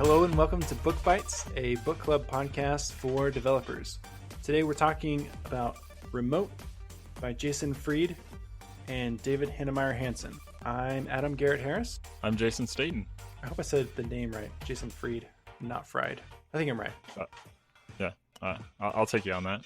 Hello and welcome to Book Bites, a book club podcast for developers. Today we're talking about Remote by Jason Fried and David Heinemeier Hansson. I'm Adam Garrett Harris. I'm Jason Staten. I hope I said the name right. Jason Fried, not Fried. I think I'm right. I'll take you on that.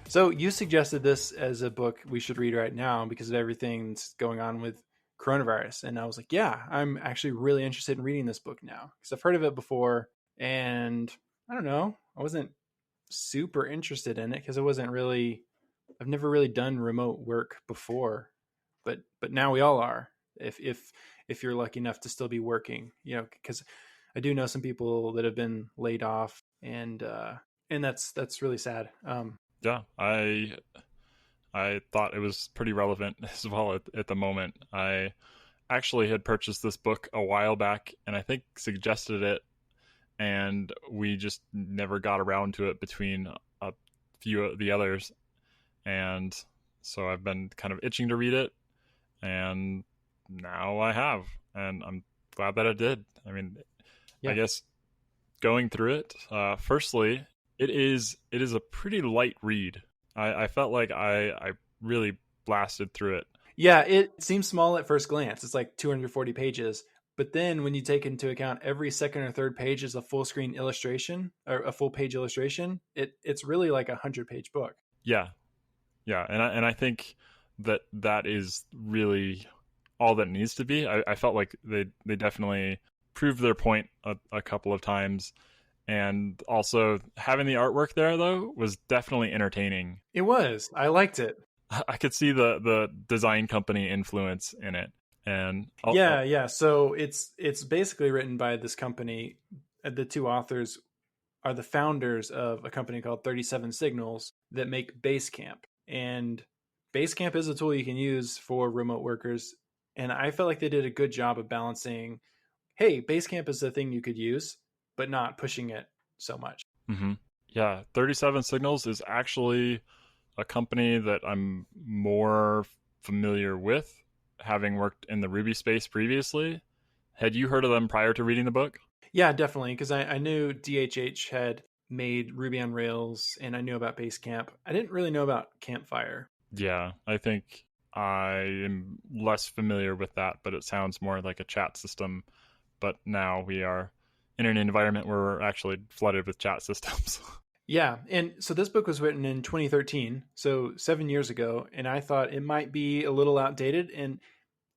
So you suggested this as a book we should read right now because of everything that's going on with coronavirus. And I was like, yeah, I'm actually really interested in reading this book now because I've heard of it before. And I don't know, I wasn't super interested in it because I've never really done remote work before, but now we all are. If you're lucky enough to still be working, because I do know some people that have been laid off, and that's really sad. Yeah, I thought it was pretty relevant as well at the moment. I actually had purchased this book a while back, and I think suggested it, and we just never got around to it between a few of the others, and so I've been kind of itching to read it, and now I have, and I'm glad that I did. I mean, yeah. I guess going through it, firstly, it is a pretty light read. I felt like I really blasted through it. Yeah, it seems small at first glance. It's like 240 pages. But then when you take into account every second or third page is a full screen illustration or a full page illustration, it's really like 100-page book. Yeah. And I think that is really all that needs to be. I felt like they definitely proved their point a couple of times. And also having the artwork there, though, was definitely entertaining. It was. I liked it. I could see the design company influence in it. And yeah. So it's basically written by this company. The two authors are the founders of a company called 37 Signals that make Basecamp. And Basecamp is a tool you can use for remote workers. And I felt like they did a good job of balancing, hey, Basecamp is the thing you could use, but not pushing it so much. Mm-hmm. Yeah, 37 Signals is actually a company that I'm more familiar with, having worked in the Ruby space previously. Had you heard of them prior to reading the book? Yeah, definitely, because I knew DHH had made Ruby on Rails, and I knew about Basecamp. I didn't really know about Campfire. Yeah, I think I am less familiar with that, but it sounds more like a chat system. But now we are in an environment where we're actually flooded with chat systems. Yeah. And so this book was written in 2013, so 7 years ago. And I thought it might be a little outdated. And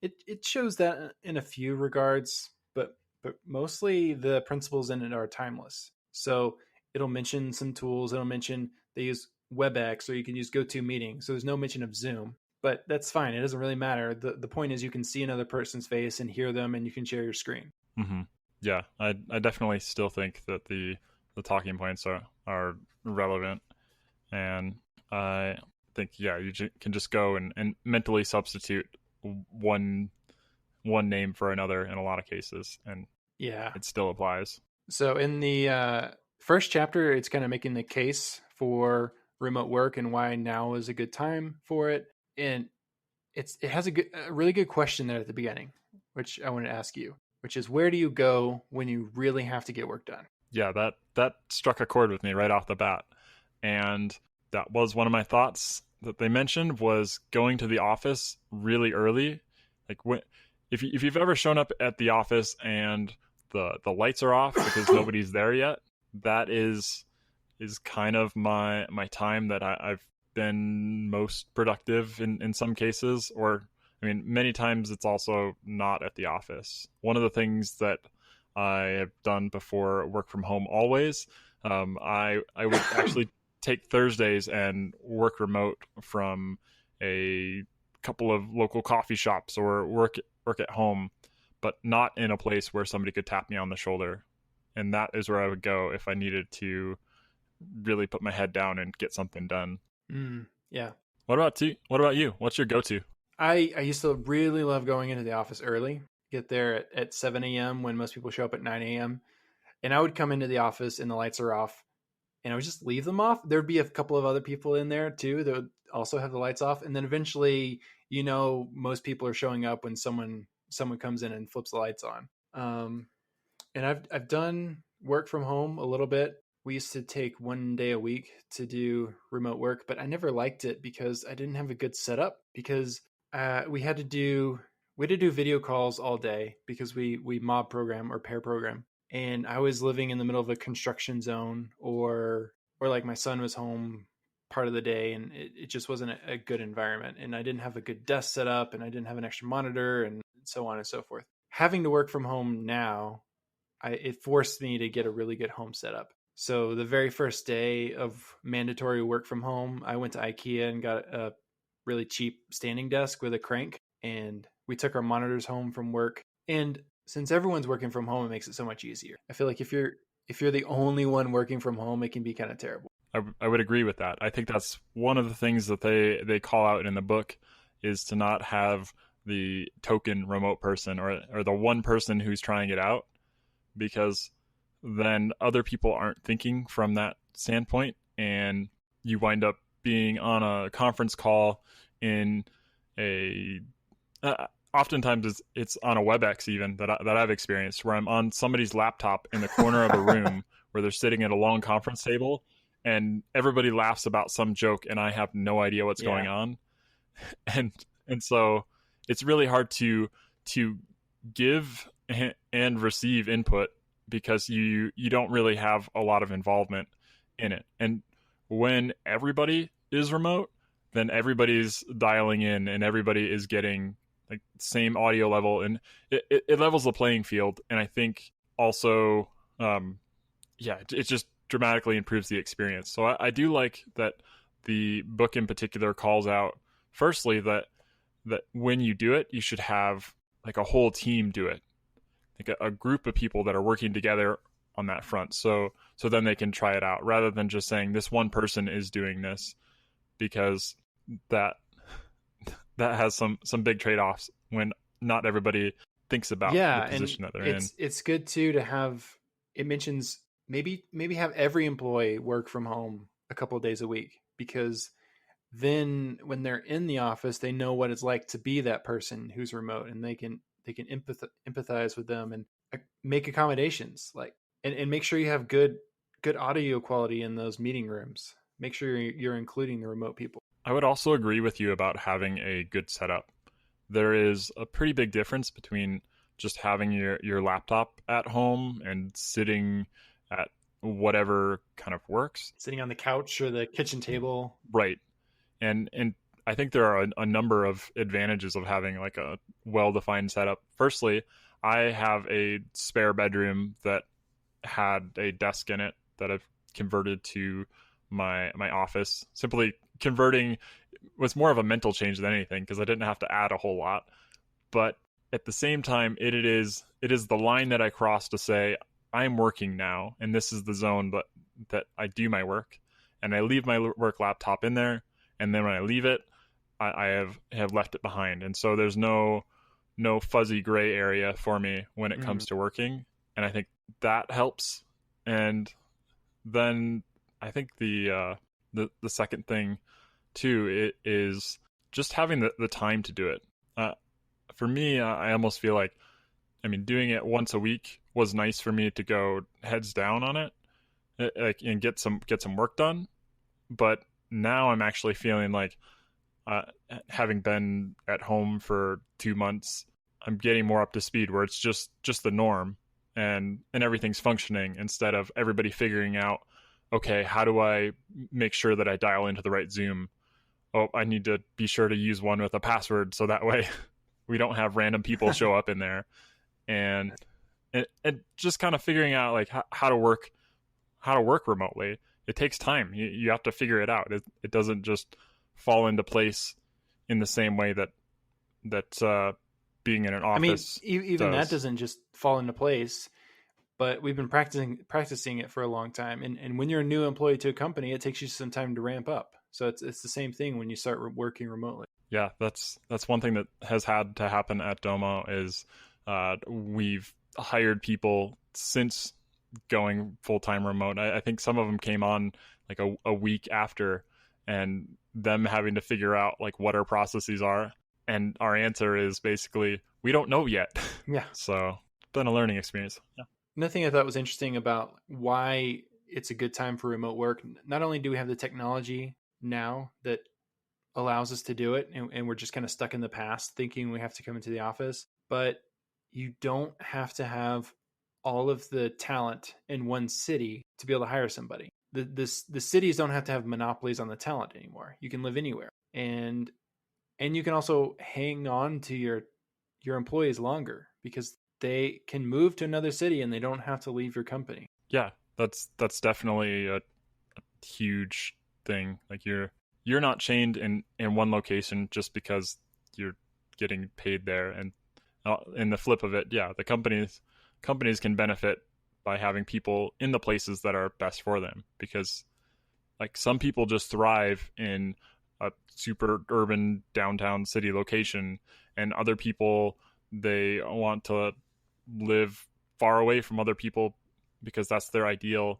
it shows that in a few regards, but mostly the principles in it are timeless. So it'll mention some tools. It'll mention they use WebEx, or you can use GoToMeeting. So there's no mention of Zoom, but that's fine. It doesn't really matter. The point is you can see another person's face and hear them, and you can share your screen. Mm-hmm. Yeah, I definitely still think that the talking points are relevant, and I think you can just go and mentally substitute one name for another in a lot of cases, and it still applies. So in the first chapter, it's kind of making the case for remote work and why now is a good time for it, and it has a really good question there at the beginning, which I want to ask you, which is, where do you go when you really have to get work done? Yeah, that struck a chord with me right off the bat. And that was one of my thoughts that they mentioned, was going to the office really early. Like if you've ever shown up at the office and the lights are off because nobody's there yet, that is kind of my time that I've been most productive in some cases, or I mean, many times it's also not at the office. One of the things that I have done before work from home always, I would actually take Thursdays and work remote from a couple of local coffee shops, or work at home, but not in a place where somebody could tap me on the shoulder. And that is where I would go if I needed to really put my head down and get something done. Yeah. What about you? What's your go-to? I used to really love going into the office early, get there at 7 a.m. when most people show up at 9 a.m. And I would come into the office and the lights are off, and I would just leave them off. There'd be a couple of other people in there too that would also have the lights off. And then eventually, most people are showing up when someone comes in and flips the lights on. And I've done work from home a little bit. We used to take 1 day a week to do remote work, but I never liked it because I didn't have a good setup, because we had to do video calls all day because we mob program or pair program, and I was living in the middle of a construction zone, or like my son was home part of the day, and it just wasn't a good environment, and I didn't have a good desk set up, and I didn't have an extra monitor, and so on and so forth. Having to work from home now, it forced me to get a really good home setup. So the very first day of mandatory work from home, I went to IKEA and got a really cheap standing desk with a crank, and we took our monitors home from work. And since everyone's working from home, it makes it so much easier. I feel like if you're the only one working from home, it can be kind of terrible. I would agree with that. I think that's one of the things that they call out in the book, is to not have the token remote person, or the one person who's trying it out, because then other people aren't thinking from that standpoint, and you wind up being on a conference call in a oftentimes it's on a WebEx even that I've experienced, where I'm on somebody's laptop in the corner of a room where they're sitting at a long conference table, and everybody laughs about some joke and I have no idea what's going on. And so it's really hard to give and receive input, because you don't really have a lot of involvement in it. And when everybody is remote, then everybody's dialing in and everybody is getting like same audio level, and it levels the playing field. And I think also, it just dramatically improves the experience. So I do like that the book in particular calls out, firstly, that when you do it, you should have like a whole team do it, like a group of people that are working together on that front. So then they can try it out, rather than just saying this one person is doing this, because that has some big trade-offs when not everybody thinks about the position that they're in. It's good too to have, it mentions maybe have every employee work from home a couple of days a week, because then when they're in the office, they know what it's like to be that person who's remote, and they can empathize with them and make accommodations, like, and make sure you have good audio quality in those meeting rooms. Make sure you're including the remote people. I would also agree with you about having a good setup. There is a pretty big difference between just having your laptop at home and sitting at whatever kind of works. Sitting on the couch or the kitchen table. Right. And I think there are a number of advantages of having like a well-defined setup. Firstly, I have a spare bedroom that had a desk in it that I've converted to my office. Simply converting was more of a mental change than anything, because I didn't have to add a whole lot. But at the same time, it is the line that I cross to say, I'm working now, and this is the zone that I do my work, and I leave my work laptop in there, and then when I leave it, I have left it behind. And so there's no fuzzy gray area for me when it comes to working, and I think that helps. And then I think the second thing too, it is just having the time to do it. For me, I almost feel like, doing it once a week was nice for me to go heads down on it, and get some work done. But now I'm actually feeling like, having been at home for 2 months, I'm getting more up to speed, where it's just the norm, and everything's functioning, instead of everybody figuring out, okay, how do I make sure that I dial into the right Zoom? Oh, I need to be sure to use one with a password, so that way we don't have random people show up in there. And just kind of figuring out like how to work remotely. It takes time. You have to figure it out. It doesn't just fall into place in the same way that being in an office. Even that doesn't just fall into place. But we've been practicing it for a long time. And when you're a new employee to a company, it takes you some time to ramp up. So it's the same thing when you start working remotely. Yeah, that's one thing that has had to happen at Domo is we've hired people since going full-time remote. I think some of them came on like a week after, and them having to figure out like what our processes are. And our answer is basically, we don't know yet. Yeah. So it's been a learning experience. Yeah. Another thing I thought was interesting about why it's a good time for remote work, not only do we have the technology now that allows us to do it, and we're just kind of stuck in the past thinking we have to come into the office, but you don't have to have all of the talent in one city to be able to hire somebody. The cities don't have to have monopolies on the talent anymore. You can live anywhere, and you can also hang on to your employees longer because they can move to another city and they don't have to leave your company. Yeah, that's definitely a huge thing. Like you're not chained in one location just because you're getting paid there. And in the flip of it, yeah, the companies can benefit by having people in the places that are best for them, because like some people just thrive in a super urban downtown city location, and other people, they want to live far away from other people because that's their ideal.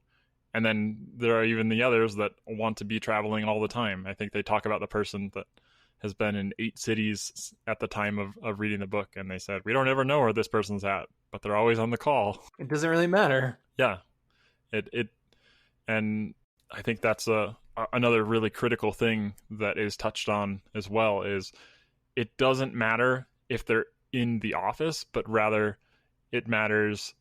And then there are even the others that want to be traveling all the time. I think they talk about the person that has been in 8 cities at the time of reading the book, and they said, we don't ever know where this person's at, but they're always on the call. It doesn't really matter. Yeah. It and I think that's another really critical thing that is touched on as well, is it doesn't matter if they're in the office, but rather it matters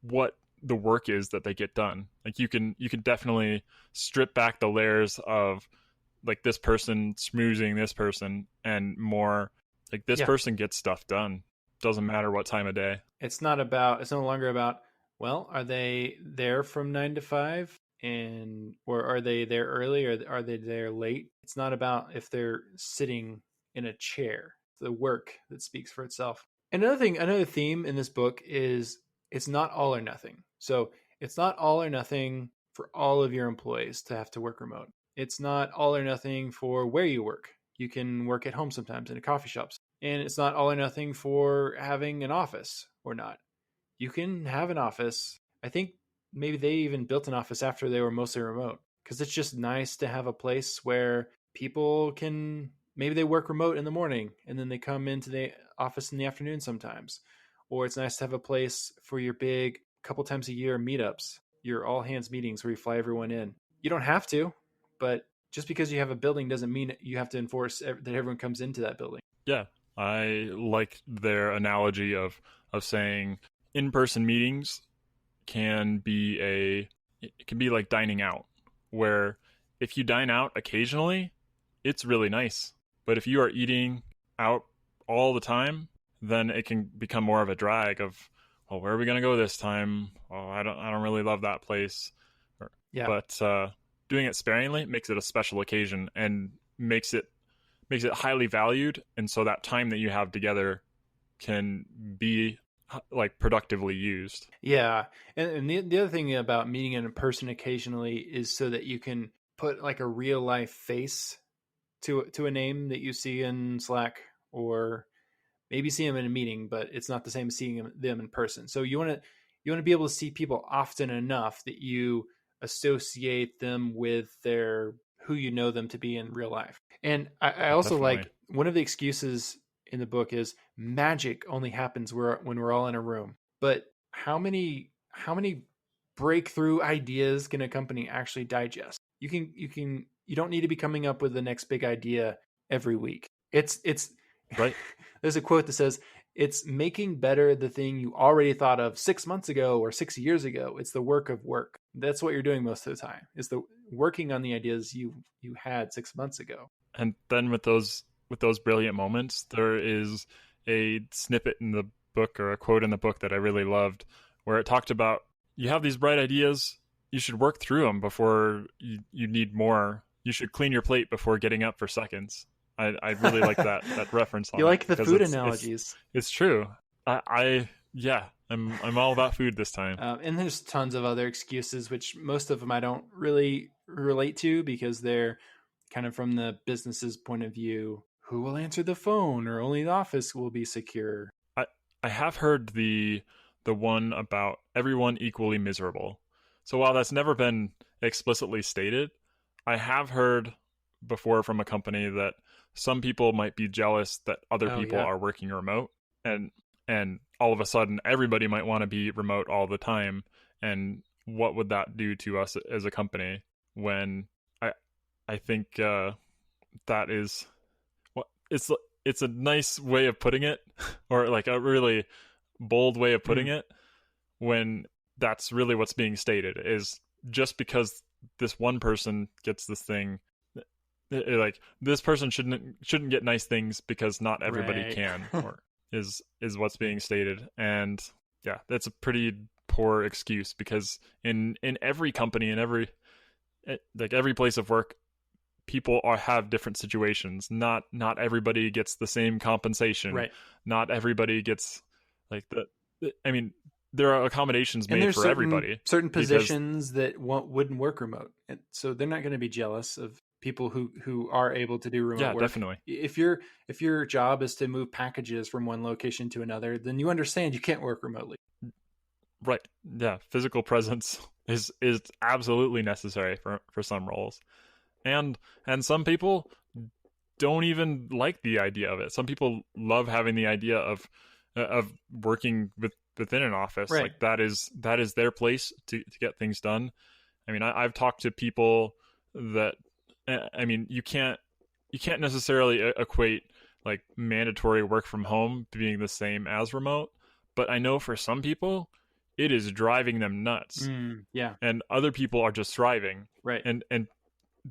what the work is that they get done. Like you can definitely strip back the layers of like this person schmoozing this person, and more like this person gets stuff done. Doesn't matter what time of day. It's no longer about, well, are they there from 9 to 5, or are they there early, or are they there late? It's not about if they're sitting in a chair. The work that speaks for itself. Another theme in this book is it's not all or nothing. So it's not all or nothing for all of your employees to have to work remote. It's not all or nothing for where you work. You can work at home sometimes in a coffee shops. And it's not all or nothing for having an office or not. You can have an office. I think maybe they even built an office after they were mostly remote, because it's just nice to have a place where people can, maybe they work remote in the morning and then they come into the office in the afternoon sometimes. Or it's nice to have a place for your big couple times a year meetups, your all hands meetings where you fly everyone in. You don't have to, but just because you have a building doesn't mean you have to enforce that everyone comes into that building. Yeah, I like their analogy of saying in-person meetings can be like dining out, where if you dine out occasionally, it's really nice. But if you are eating out all the time, then it can become more of a drag of, well, where are we going to go this time? Oh, I don't really love that place. But doing it sparingly makes it a special occasion and makes it highly valued. And so that time that you have together can be like productively used. Yeah. And the other thing about meeting in person occasionally is so that you can put like a real life face to a name that you see in Slack, or maybe see them in a meeting, but it's not the same as seeing them in person. So you want to be able to see people often enough that you associate them with who you know them to be in real life. And I also Definitely. like, one of the excuses in the book is magic only happens when we're all in a room. But how many breakthrough ideas can a company actually digest? You don't need to be coming up with the next big idea every week. It's right. There's a quote that says, it's making better the thing you already thought of 6 months ago or 6 years ago. It's the work of work. That's what you're doing most of the time, is the working on the ideas you had 6 months ago. And then with those brilliant moments, there is a snippet in the book, or a quote in the book that I really loved, where it talked about, you have these bright ideas, you should work through them before you need more. You should clean your plate before getting up for seconds. I really like that reference. You like the food analogies. It's true. I'm all about food this time. And there's tons of other excuses, which most of them I don't really relate to, because they're kind of from the business's point of view. Who will answer the phone, or only the office will be secure? I have heard the one about everyone equally miserable. So while that's never been explicitly stated, I have heard before from a company that some people might be jealous that other people are working remote, and and all of a sudden everybody might want to be remote all the time. And what would that do to us as a company? When I think that is what it's a nice way of putting it, or like a really bold way of putting it, when that's really what's being stated, is just because this one person gets this thing, like this person shouldn't get nice things because not everybody Right. can, or is what's being stated. And yeah, that's a pretty poor excuse, because in every company, in every place of work, people have different situations. Not everybody gets the same compensation. Right. Not everybody gets like I mean, there are accommodations And made there's for everybody. certain positions that wouldn't work remote, and so they're not going to be jealous of people who are able to do remote Yeah, work. definitely. If your job is to move packages from one location to another, then you understand you can't work remotely. Right. Yeah, physical presence is absolutely necessary for some roles. And some people don't even like the idea of it. Some people love having the idea of working within an office. Right. Like that is their place to get things done. I mean, I've talked to people that, I mean, you can't necessarily equate like mandatory work from home being the same as remote, but I know for some people it is driving them nuts. Yeah. And other people are just thriving. Right. And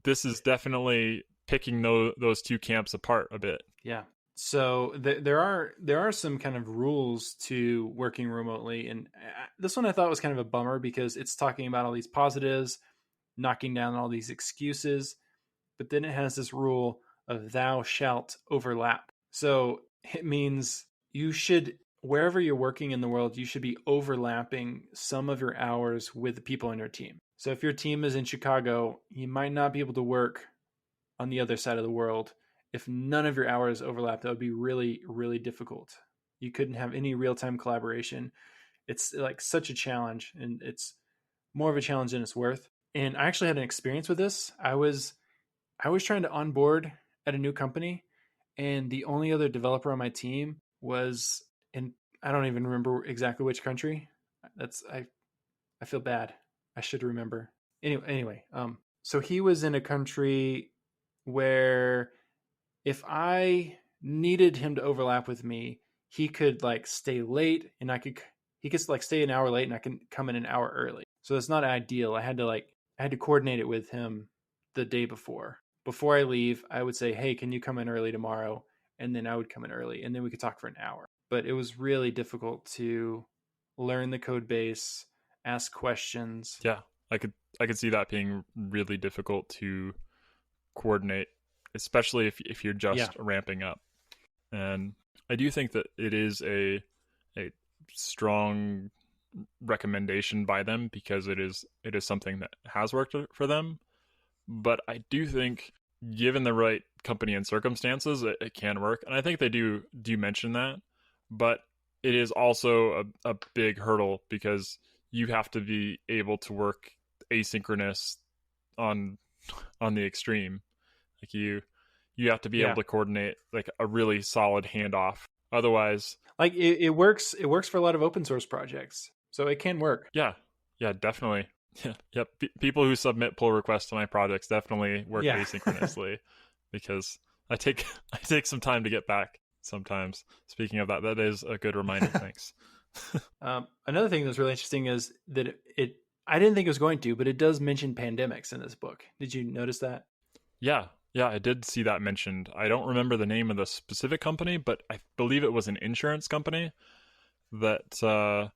this is definitely picking those two camps apart a bit. Yeah. So there are some kind of rules to working remotely, and this one I thought was kind of a bummer because it's talking about all these positives, knocking down all these excuses, but then it has this rule of thou shalt overlap. So it means you should, wherever you're working in the world, you should be overlapping some of your hours with the people on your team. So if your team is in Chicago, you might not be able to work on the other side of the world. If none of your hours overlap, that would be really, really difficult. You couldn't have any real-time collaboration. It's like such a challenge, and it's more of a challenge than it's worth. And I actually had an experience with this. I was trying to onboard at a new company, and the only other developer on my team was in, I don't even remember exactly which country. I feel bad. I should remember. Anyway, so he was in a country where if I needed him to overlap with me, he could like stay late, and he could like stay an hour late, and I can come in an hour early. So it's not ideal. I had to coordinate it with him the day before. Before I leave, I would say, "Hey, can you come in early tomorrow?" And then I would come in early, and then we could talk for an hour. But it was really difficult to learn the code base, ask questions. Yeah, I could see that being really difficult to coordinate, especially if you're just ramping up. And I do think that it is a strong recommendation by them, because it is something that has worked for them. But I do think, given the right company and circumstances, it can work. And I think they do mention that. But it is also a big hurdle, because you have to be able to work asynchronous on the extreme. Like you have to be able to coordinate like a really solid handoff. Otherwise, like it works for a lot of open source projects, so it can work. Yeah, definitely. Yeah. People who submit pull requests to my projects definitely work asynchronously, because I take some time to get back sometimes. Speaking of that, that is a good reminder. Thanks. Another thing that's really interesting is that I didn't think it was going to, but it does mention pandemics in this book. Did you notice that? Yeah, I did see that mentioned. I don't remember the name of the specific company, but I believe it was an insurance company that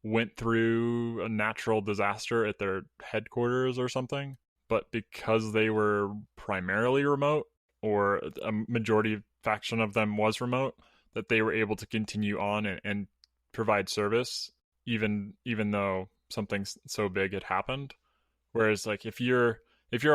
went through a natural disaster at their headquarters or something. But because they were primarily remote, or a majority fraction of them was remote, that they were able to continue on and provide service even though something so big had happened. Whereas like if you're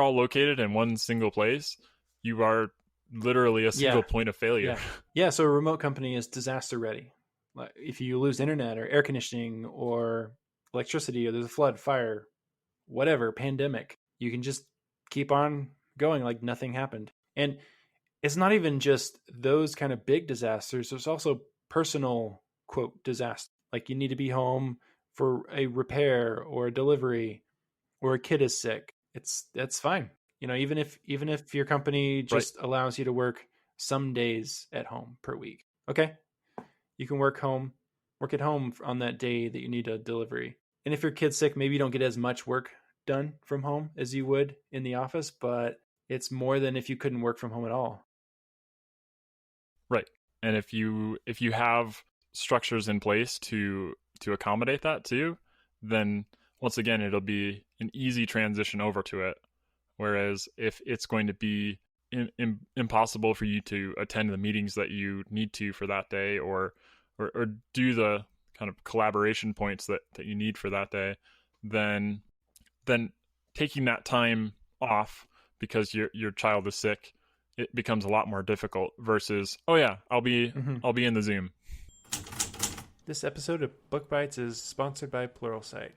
all located in one single place, you are literally a single point of failure. Yeah. So a remote company is disaster ready. Like if you lose internet or air conditioning or electricity, or there's a flood, fire, whatever, pandemic, you can just keep on going like nothing happened. And it's not even just those kind of big disasters. There's also personal quote disaster. Like you need to be home for a repair or a delivery or a kid is sick. That's fine. Even if your company Right. just allows you to work some days at home per week. Okay? You can work at home on that day that you need a delivery. And if your kid's sick, maybe you don't get as much work done from home as you would in the office, but it's more than if you couldn't work from home at all. Right. And if you have structures in place to accommodate that too, then once again it'll be an easy transition over to it. Whereas if it's going to be impossible for you to attend the meetings that you need to for that day, or do the kind of collaboration points that you need for that day, then taking that time off because your child is sick, it becomes a lot more difficult versus, oh yeah, I'll be in the Zoom. This episode of Book Bites is sponsored by Pluralsight.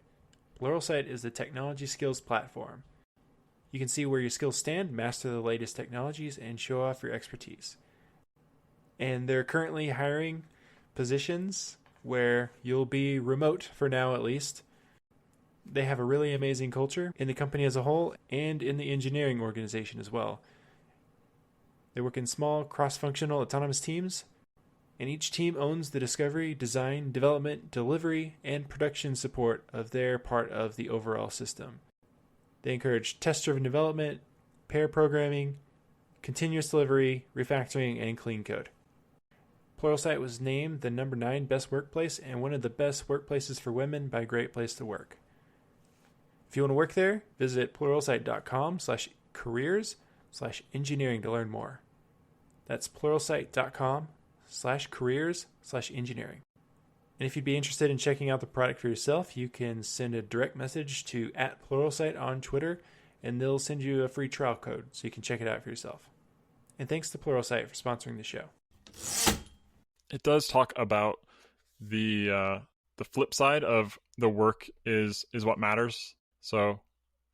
Pluralsight is the technology skills platform. You can see where your skills stand, master the latest technologies, and show off your expertise. And they're currently hiring positions where you'll be remote for now at least. They have a really amazing culture in the company as a whole and in the engineering organization as well. They work in small, cross-functional, autonomous teams, and each team owns the discovery, design, development, delivery, and production support of their part of the overall system. They encourage test-driven development, pair programming, continuous delivery, refactoring, and clean code. Pluralsight was named the number 9 best workplace and one of the best workplaces for women by Great Place to Work. If you want to work there, visit pluralsight.com/careers/engineering to learn more. That's pluralsight.com/careers/engineering. And if you'd be interested in checking out the product for yourself, you can send a direct message to @Pluralsight on Twitter, and they'll send you a free trial code so you can check it out for yourself. And thanks to Pluralsight for sponsoring the show. It does talk about the flip side of the work is what matters. So,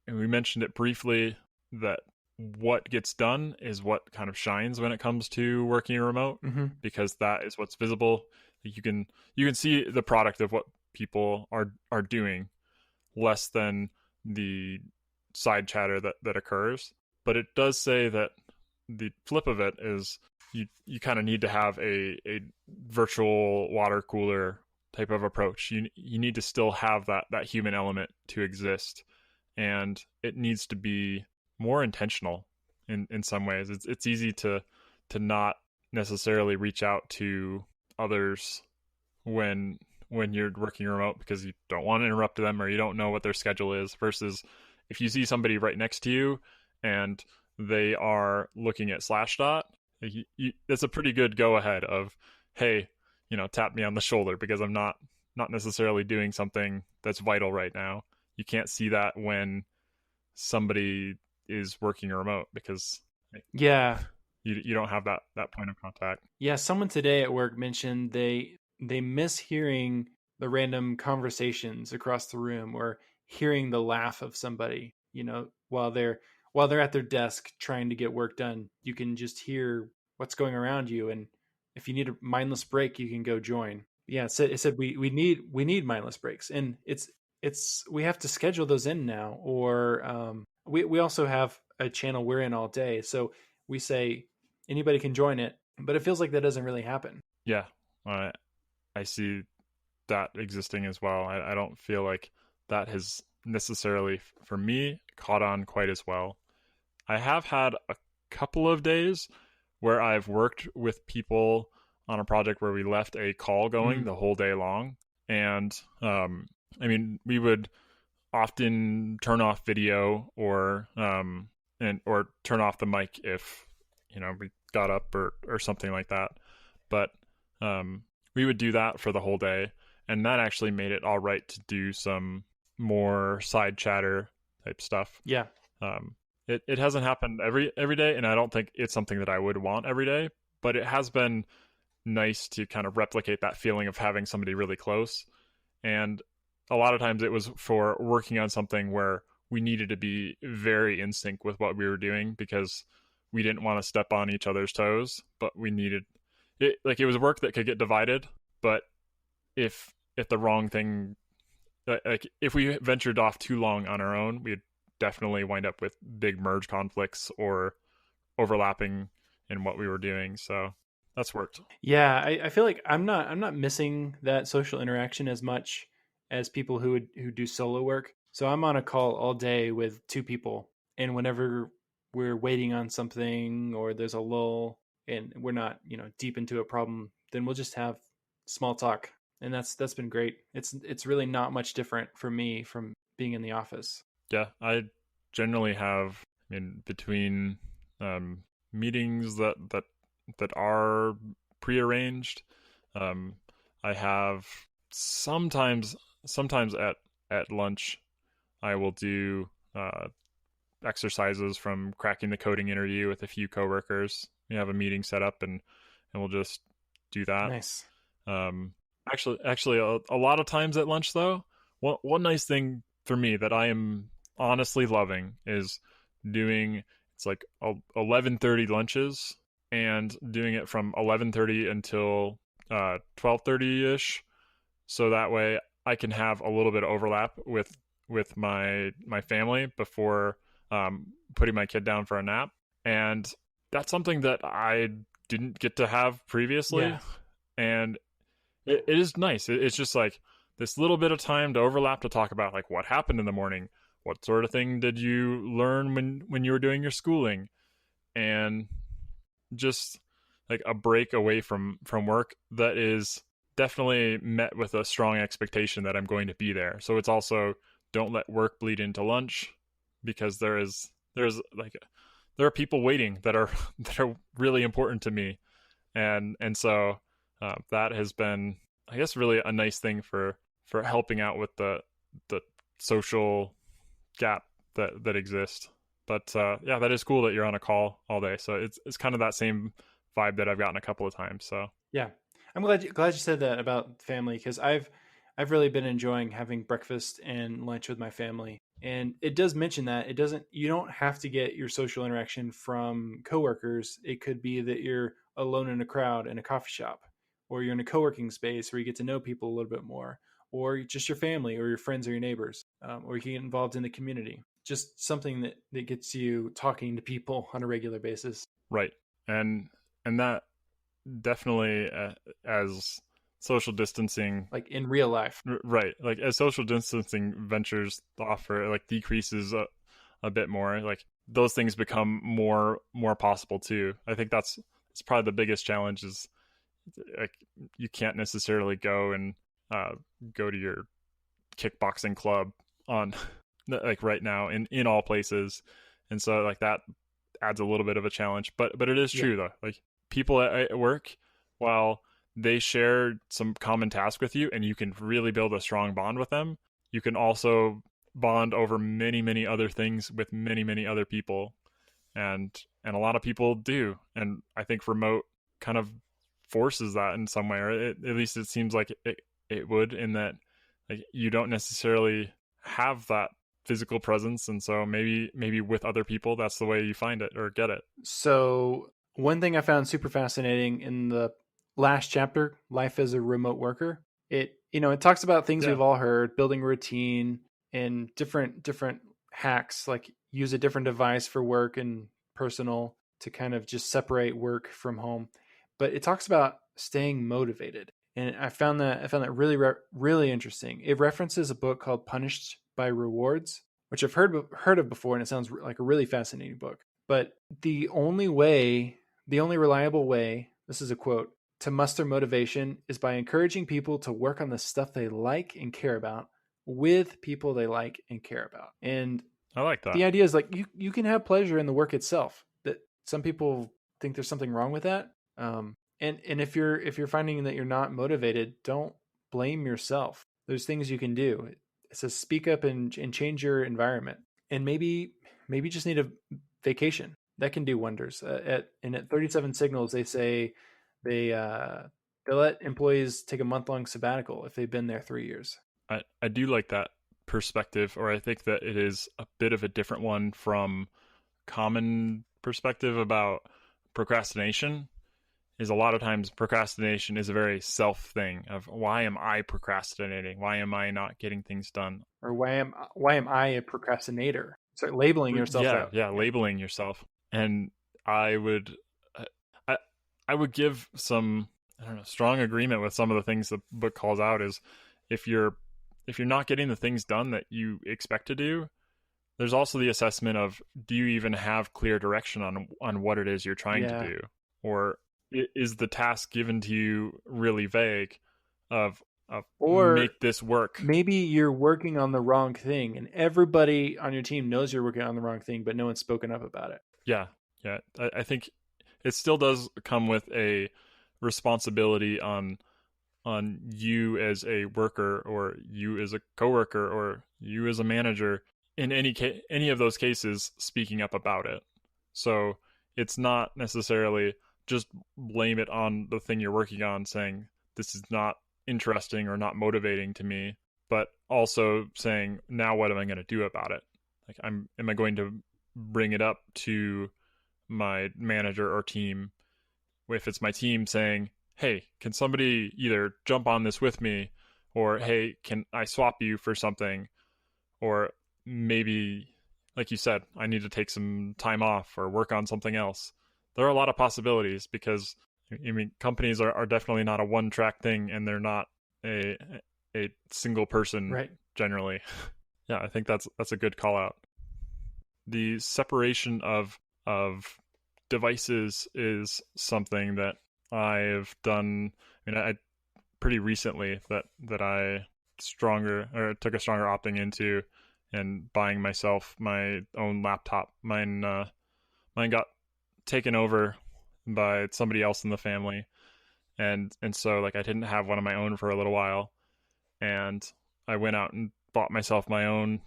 and we mentioned it briefly that what gets done is what kind of shines when it comes to working remote, because that is what's visible. You can see the product of what people are doing, less than the side chatter that occurs. But it does say that the flip of it is you kind of need to have a virtual water cooler type of approach. You need to still have that human element to exist, and it needs to be more intentional in some ways. It's easy to not necessarily reach out to others when you're working remote because you don't want to interrupt them or you don't know what their schedule is, versus if you see somebody right next to you and they are looking at Slashdot, that's a pretty good go ahead of, hey, tap me on the shoulder because I'm not necessarily doing something that's vital right now. You can't see that when somebody is working remote because you don't have that point of contact. Yeah, someone today at work mentioned they miss hearing the random conversations across the room or hearing the laugh of somebody, while they're at their desk trying to get work done. You can just hear what's going around you, and if you need a mindless break, you can go join. Yeah, it said we need mindless breaks, and we have to schedule those in now, or we also have a channel we're in all day, so we say anybody can join it, but it feels like that doesn't really happen. Yeah, I see that existing as well. I don't feel like that has necessarily, for me, caught on quite as well. I have had a couple of days where I've worked with people on a project where we left a call going the whole day long. And we would often turn off video or turn off the mic if we got up or something like that. But we would do that for the whole day, and that actually made it all right to do some more side chatter type stuff. Yeah. It hasn't happened every day, and I don't think it's something that I would want every day, but it has been nice to kind of replicate that feeling of having somebody really close. And a lot of times it was for working on something where we needed to be very in sync with what we were doing because we didn't want to step on each other's toes, but we needed it. Like, it was work that could get divided, but if the wrong thing, like if we ventured off too long on our own, we'd definitely wind up with big merge conflicts or overlapping in what we were doing. So that's worked. Yeah, I feel like I'm not missing that social interaction as much as people who do solo work. So I'm on a call all day with two people, and whenever we're waiting on something or there's a lull and we're not, deep into a problem, then we'll just have small talk. And that's been great. It's really not much different for me from being in the office. Yeah, I generally have, I mean, between meetings that are prearranged, um, I have sometimes at lunch I will do exercises from cracking the coding interview with a few coworkers. We have a meeting set up and we'll just do that. Nice. Um, actually, a lot of times at lunch though, one nice thing for me that I am honestly loving is doing, it's like 11:30 lunches and doing it from 11:30 until 12:30 ish, so that way I can have a little bit of overlap with my family before putting my kid down for a nap. And that's something that I didn't get to have previously. Yeah. And it is nice. It's just like this little bit of time to overlap to talk about like what happened in the morning, what sort of thing did you learn when you were doing your schooling, and just like a break away from work that is definitely met with a strong expectation that I'm going to be there. So it's also, don't let work bleed into lunch, because there's like there are people waiting that are that are really important to me, and so that has been, I guess, really a nice thing for helping out with the social gap that exists. But yeah, that is cool that you're on a call all day. So it's kind of that same vibe that I've gotten a couple of times. So Yeah, I'm glad you said that about family, because I've really been enjoying having breakfast and lunch with my family. And it does mention that you don't have to get your social interaction from coworkers. It could be that you're alone in a crowd in a coffee shop, or you're in a co-working space where you get to know people a little bit more, or just your family or your friends or your neighbors, or you can get involved in the community. Just something that gets you talking to people on a regular basis. right, and that definitely as social distancing, Like in real life. right, like as social distancing ventures offer, like decreases a bit more, like those things become more possible too. I think it's probably the biggest challenge is like you can't necessarily go and go to your kickboxing club on like right now in all places, and so like that adds a little bit of a challenge. But it is true though, like people at work, while they share some common task with you and you can really build a strong bond with them, you can also bond over many other things with many other people, and a lot of people do. And I think remote kind of forces that in some way, or at least it seems like it would, in that like you don't necessarily have that physical presence, and so maybe with other people that's the way you find it or get it. So one thing I found super fascinating in the last chapter, Life as a Remote Worker, it talks about things we've all heard, building routine and different hacks, like use a different device for work and personal to kind of just separate work from home. But it talks about staying motivated. And I found that really interesting. It references a book called Punished by Rewards, which I've heard of before, and it sounds like a really fascinating book. But the only reliable way, this is a quote, to muster motivation is by encouraging people to work on the stuff they like and care about with people they like and care about. And I like that. The idea is like you can have pleasure in the work itself. That some people think there's something wrong with that. And if you're finding that you're not motivated, don't blame yourself. There's things you can do. It says speak up and change your environment, and maybe just need a vacation. That can do wonders. At 37 Signals, they say they let employees take a month-long sabbatical if they've been there 3 years. I do like that perspective, or I think that it is a bit of a different one from common perspective about procrastination. is a lot of times procrastination is a very self thing of why am I procrastinating? Why am I not getting things done? Or why am I a procrastinator? Start labeling yourself Yeah, that. yeah, Yeah. labeling yourself. And I would uh, I I would give some, I don't know, strong agreement with some of the things the book calls out is if you're if you're not getting the things done that you expect to do, there's also the assessment of do you even have clear direction on what it is you're trying to Yeah. do, or is the task given to you really vague of Or make this work. maybe you're working on the wrong thing and everybody on your team knows you're working on the wrong thing, but no one's spoken up about it. Yeah, yeah, I think it still does come with a responsibility on you as a worker or you as a coworker or you as a manager in any of those cases speaking up about it. So it's not necessarily just blame it on the thing you're working on saying this is not interesting or not motivating to me, but also saying now what am I going to do about it? Like am I going to bring it up to my manager or team? If it's my team saying, hey, can somebody either jump on this with me, or hey, can I swap you for something, or maybe, like you said, I need to take some time off or work on something else. There are a lot of possibilities because I mean companies are definitely not a one track thing, and they're not a a single person Right. generally. Yeah, I think that's a good call out. The separation of devices is something that I've done. I mean, I pretty recently that I stronger or took a stronger opting into and buying myself my own laptop. Mine got taken over by somebody else in the family, and so like I didn't have one of my own for a little while, and I went out and bought myself my own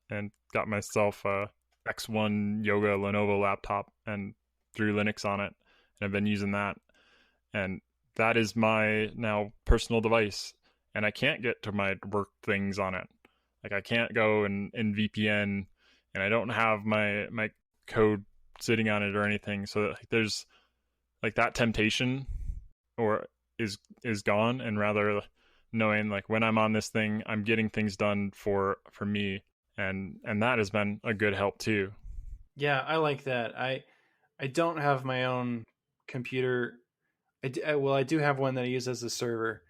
and got myself a X1 Yoga Lenovo laptop and threw Linux on it, and I've been using that, and that is my now personal device, and I can't get to my work things on it. Like I can't go and VPN, and I don't have my code sitting on it or anything. So like, there's like that temptation, or is gone, and rather knowing like when I'm on this thing, I'm getting things done for me, and that has been a good help too. Yeah, I like that. I don't have my own computer. Well, I do have one that I use as a server,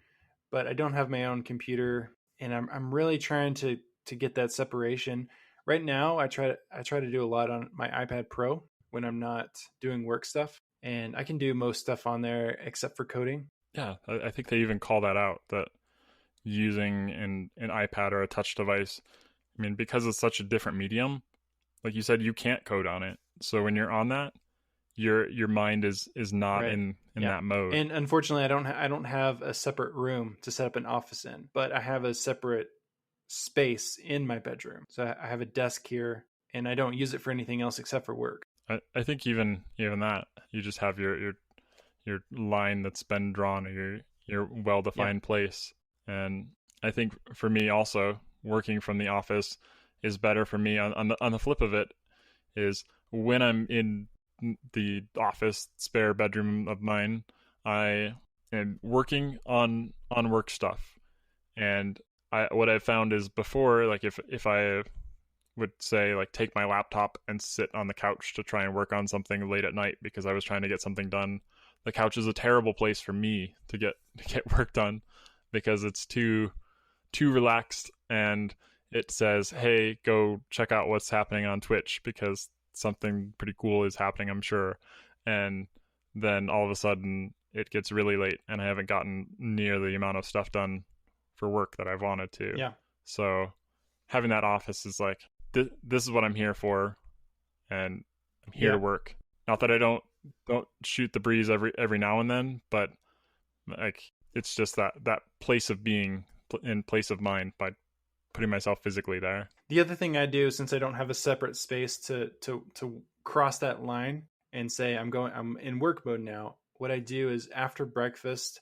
but I don't have my own computer, and I'm really trying to get that separation. Right now, I try to do a lot on my iPad Pro when I'm not doing work stuff, and I can do most stuff on there except for coding. Yeah, I think they even call that out, that using an iPad or a touch device, I mean, because it's such a different medium, like you said, you can't code on it. So when you're on that, your mind is not Right. in Yeah. that mode. And unfortunately, I don't have a separate room to set up an office in, but I have a separate space in my bedroom. So I have a desk here, and I don't use it for anything else except for work. I think even that, you just have your line that's been drawn, or your well Yeah. defined place. And I think for me also, working from the office is better for me. On the flip of it is when I'm in the office spare bedroom of mine, I am working on work stuff. And I what I've found is before, like if I would say like take my laptop and sit on the couch to try and work on something late at night because I was trying to get something done, the couch is a terrible place for me to get work done because it's too relaxed, and it says, "Hey, go check out what's happening on Twitch because something pretty cool is happening, I'm sure." And then all of a sudden it gets really late and I haven't gotten near the amount of stuff done for work that I've wanted to. Yeah. So having that office is like this is what I'm here for, and I'm here Yeah. to work. Not that I don't shoot the breeze every now and then, but like it's just that place of being in place of mind by putting myself physically there. The other thing I do, since I don't have a separate space to cross that line and say I'm in work mode now, what I do is after breakfast,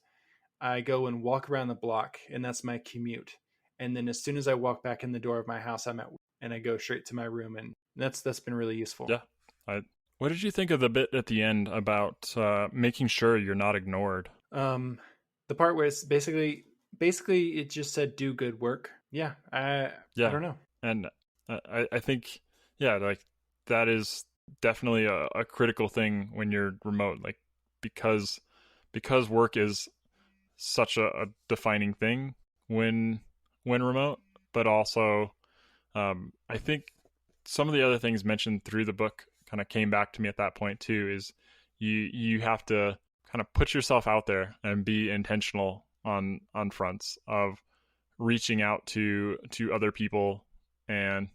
I go and walk around the block, and that's my commute. And then as soon as I walk back in the door of my house, I'm at work, and I go straight to my room, and that's been really useful. Yeah, I What did you think of the bit at the end about making sure you're not ignored? The part where it's basically it just said do good work. Yeah, I Yeah, don't know. and I think yeah, like that is definitely a critical thing when you're remote, like because work is such a defining thing when remote, but also I think some of the other things mentioned through the book kind of came back to me at that point too. Is you have to kind of put yourself out there and be intentional on fronts of reaching out to other people and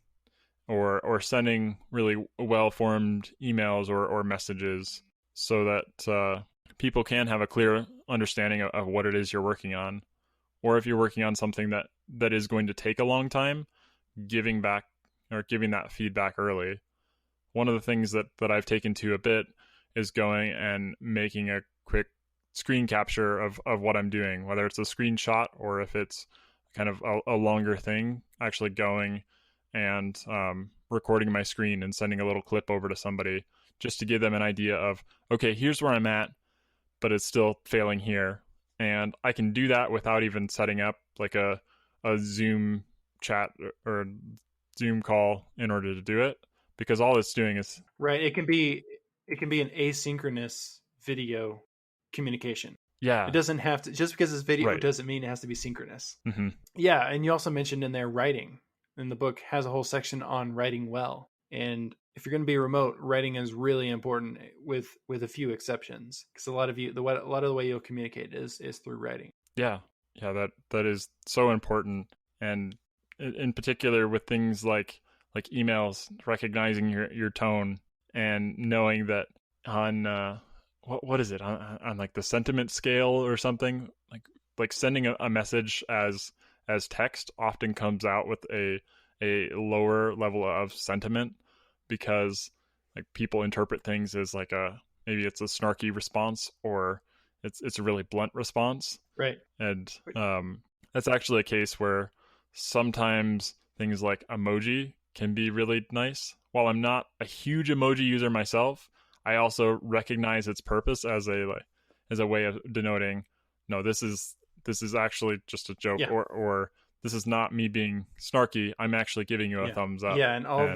or sending really well formed emails or messages so that people can have a clear understanding of what it is you're working on, or if you're working on something that is going to take a long time, giving back or giving that feedback early. One of the things that I've taken to a bit is going and making a quick screen capture of what I'm doing, whether it's a screenshot or if it's kind of a longer thing, actually going and recording my screen and sending a little clip over to somebody just to give them an idea of, okay, here's where I'm at, but it's still failing here. And I can do that without even setting up like a Zoom chat or Zoom call in order to do it, because all it's doing is Right. It can be an asynchronous video communication. yeah, It doesn't have to, just because it's video right. doesn't mean it has to be synchronous. Mm-hmm. Yeah, and you also mentioned in there writing. And the book has a whole section on writing well. And if you're going to be remote, writing is really important with a few exceptions, because a lot of the way you'll communicate is through writing. Yeah, that is so important, and in particular with things like emails, recognizing your tone and knowing that on what is it on like the sentiment scale or something, like sending a message as text often comes out with a lower level of sentiment, because like people interpret things as like maybe it's a snarky response or it's a really blunt response. Right. And that's actually a case where sometimes things like emoji can be really nice. While I'm not a huge emoji user myself, I also recognize its purpose as a way of denoting, no, this is actually just a joke, Yeah. or this is not me being snarky. I'm actually giving you a thumbs up. Yeah, and all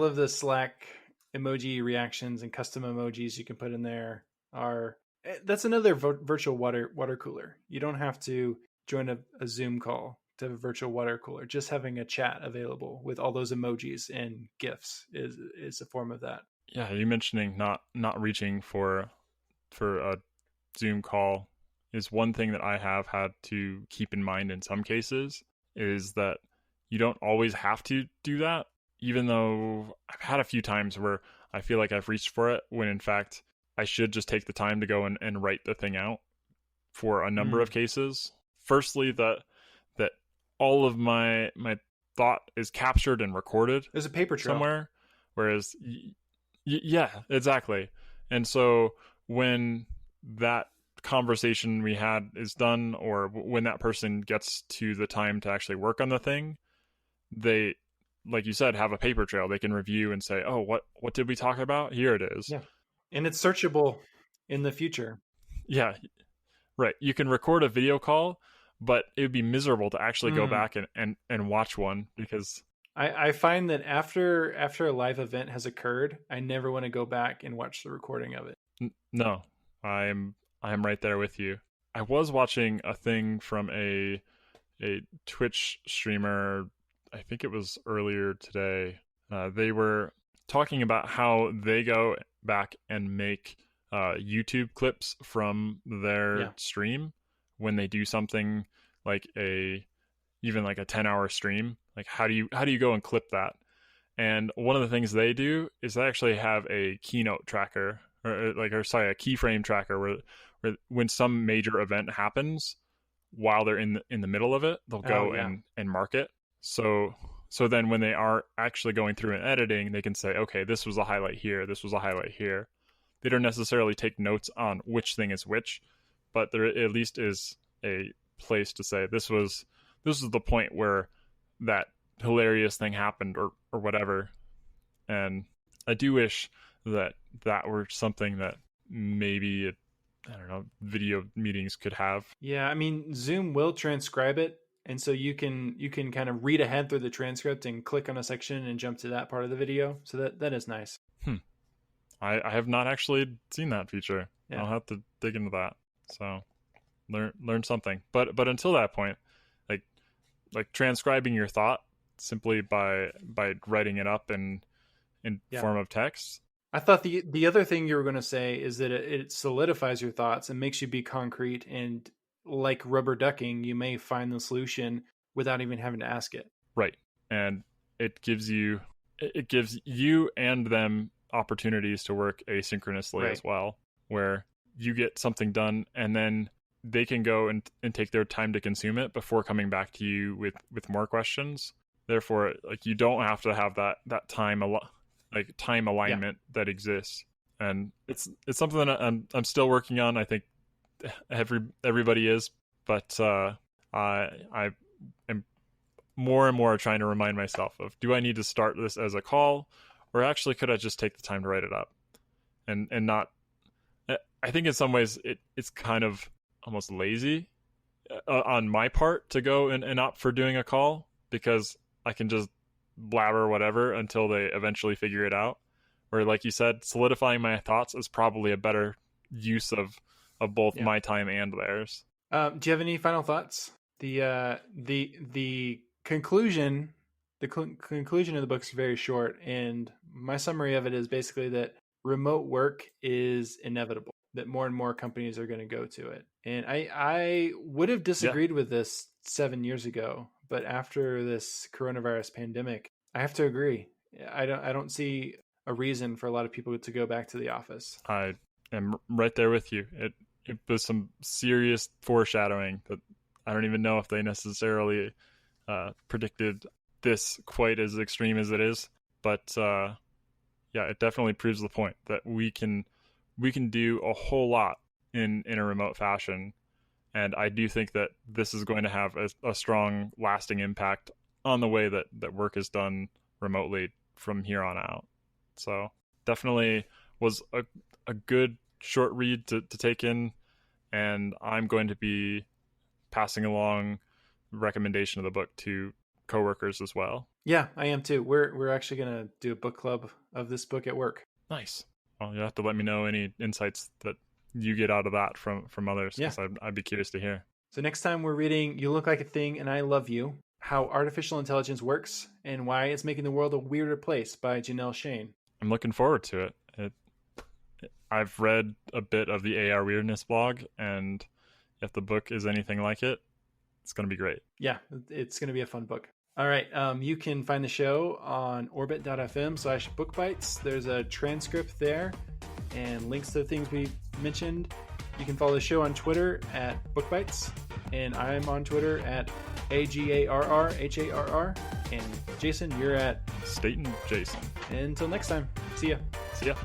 of the Slack emoji reactions and custom emojis you can put in there are that's another virtual water cooler. You don't have to join a Zoom call to have a virtual water cooler. Just having a chat available with all those emojis and GIFs is a form of that. Yeah, you mentioning not reaching for a Zoom call is one thing that I have had to keep in mind in some cases, is that you don't always have to do that, even though I've had a few times where I feel like I've reached for it when in fact I should just take the time to go and write the thing out for a number of cases. Firstly, that all of my thought is captured and recorded. There's a paper trail somewhere, whereas yeah, exactly. And so when that conversation we had is done, or when that person gets to the time to actually work on the thing, they, like you said, have a paper trail they can review and say, oh, what did we talk about? Here it is. Yeah. And it's searchable in the future. Yeah, right. You can record a video call, but it would be miserable to actually go back and watch one, because I find that after a live event has occurred, I never want to go back and watch the recording of it. No, I'm right there with you. I was watching a thing from a Twitch streamer. I think it was earlier today. They were talking about how they go back and make YouTube clips from their stream when they do something like even like a 10-hour stream. Like how do you go and clip that? And one of the things they do is they actually have a keynote tracker, a keyframe tracker, where when some major event happens, while they're in the middle of it, they'll go and mark it. So then when they are actually going through and editing, they can say, okay, this was a highlight here, this was a highlight here. They don't necessarily take notes on which thing is which, but there at least is a place to say this was the point where that hilarious thing happened, or whatever. And I do wish that were something that maybe I don't know, video meetings could have. Yeah, I mean, Zoom will transcribe it, and so you can kind of read ahead through the transcript and click on a section and jump to that part of the video. So that is nice. I have not actually seen that feature. Yeah. I'll have to dig into that. So learn something. But until that point, like transcribing your thought simply by writing it up in form of text. I thought the other thing you were going to say is that it solidifies your thoughts and makes you be concrete, and like rubber ducking, you may find the solution without even having to ask it. Right. And it gives you and them opportunities to work asynchronously as well, where you get something done and then they can go and take their time to consume it before coming back to you with more questions. Therefore, like, you don't have to have that time alignment that exists. And it's something that I'm still working on. I think everybody is, but I am more and more trying to remind myself of, do I need to start this as a call, or actually could I just take the time to write it up and not. I think in some ways it's kind of almost lazy on my part to go and opt for doing a call, because I can just blabber whatever until they eventually figure it out. Or, like you said, solidifying my thoughts is probably a better use of both my time and theirs. Do you have any final thoughts? The conclusion conclusion of the book is very short, and my summary of it is basically that remote work is inevitable, that more and more companies are going to go to it. And I would have disagreed with this 7 years ago, but after this coronavirus pandemic, I have to agree. I don't see a reason for a lot of people to go back to the office. I am right there with you. It was some serious foreshadowing that I don't even know if they necessarily predicted this quite as extreme as it is. But it definitely proves the point that we can do a whole lot in a remote fashion. And I do think that this is going to have a strong, lasting impact on the way that work is done remotely from here on out. So definitely was a good short read to take in, and I'm going to be passing along the recommendation of the book to coworkers as well. Yeah, I am too. We're actually going to do a book club of this book at work. Nice. Well, you'll have to let me know any insights that you get out of that from others, because I'd be curious to hear. So next time we're reading You Look Like a Thing and I Love You, How Artificial Intelligence Works and Why It's Making the World a Weirder Place by Janelle Shane. I'm looking forward to it. I've read a bit of the AR Weirdness blog, and if the book is anything like it, it's going to be great. Yeah, it's going to be a fun book. All right, you can find the show on orbit.fm/bookbites. There's a transcript there and links to the things we mentioned. You can follow the show on Twitter at bookbites, and I'm on Twitter at AGARRHARR. And Jason, you're at Staten Jason. Until next time, see ya. See ya.